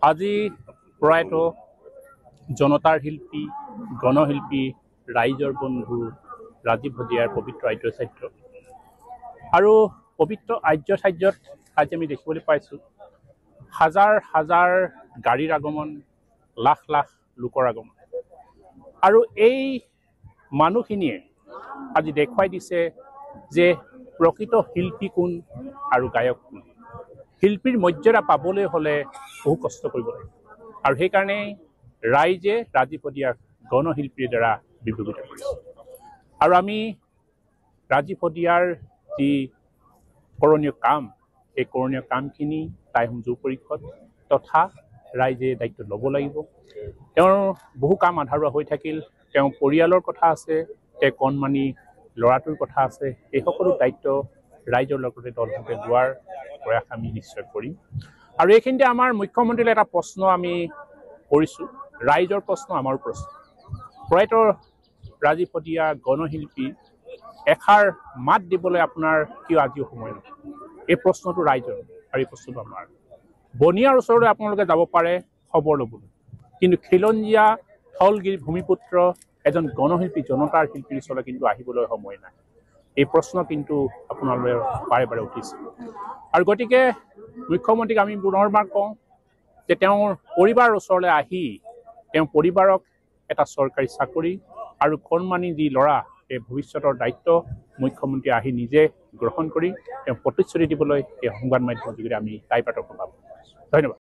আজি প্ৰয়াত জনতাৰ শিল্পী গণশিল্পী ৰাইজৰ বন্ধু ৰাজীৱ ভদিয়াৰ পবিত্ৰ আৰ্য চাৰ্য আৰু পবিত্ৰ আৰ্য চাৰ্যত আজি আমি দেখিবলৈ পাইছোঁ হাজাৰ হাজাৰ গাড়ীৰ আগমন, লাখ লাখ লোকৰ আগমন। আৰু এই মানুহখিনিয়ে আজি দেখুৱাই দিছে যে প্ৰকৃত শিল্পী কোন আৰু গায়ক কোন। শিল্পীৰ মৰ্যাদা পাবলৈ হ'লে বহু কষ্ট কৰিব লাগে আৰু সেইকাৰণে ৰাইজে ৰাজীৱ ভদিয়াক গণশিল্পীৰ দ্বাৰা বিভূষিত কৰিছে। আৰু আমি ৰাজীৱ ভদিয়াৰ যি কৰণীয় কাম, এই কৰণীয় কামখিনি টাই সংযোগ পৰিষদ তথা ৰাইজে দায়িত্ব ল'ব লাগিব। তেওঁৰ বহু কাম আধাৰুৱা হৈ থাকিল, তেওঁ পৰিয়ালৰ কথা আছে, তেওঁ কণমানি ল'ৰাটোৰ কথা আছে। এই সকলো দায়িত্ব ৰাইজৰ লগতে দলভাৱে লোৱাৰ প্ৰয়াস আমি নিশ্চয় কৰিম। আৰু এইখিনিতে আমাৰ মুখ্যমন্ত্ৰীলৈ এটা প্ৰশ্ন আমি কৰিছোঁ, ৰাইজৰ প্ৰশ্ন আমাৰো প্ৰশ্ন। প্ৰয়াত ৰাজীৱ ভদিয়া গণশিল্পী এষাৰ মাত দিবলৈ আপোনাৰ কিয় আজিও সময় নহয়? এই প্ৰশ্নটো ৰাইজৰ আৰু এই প্ৰশ্নটো আমাৰ। বনিয়াৰ ওচৰলৈ আপোনালোকে যাব পাৰে খবৰ ল'বলৈ, কিন্তু খিলঞ্জীয়া থলগিৰি ভূমিপুত্ৰ এজন গণশিল্পী জনতাৰ শিল্পীৰ ওচৰলৈ কিন্তু আহিবলৈ সময় নাই। এই প্ৰশ্ন কিন্তু আপোনালোকে বাৰে বাৰে উঠিছে। আৰু গতিকে মুখ্যমন্ত্ৰীক আমি পুনৰবাৰ কওঁ যে তেওঁৰ পৰিবাৰৰ ওচৰলৈ আহি তেওঁ পৰিবাৰক এটা চৰকাৰী চাকৰি আৰু কণমানি যি ল'ৰা এই ভৱিষ্যতৰ দায়িত্ব মুখ্যমন্ত্ৰী আহি নিজে গ্ৰহণ কৰি তেওঁ প্ৰতিশ্ৰুতি দিবলৈ এই সংবাদ মাধ্যমৰ যোগেদি আমি তাইপাতৰ প্ৰভাৱ। ধন্যবাদ।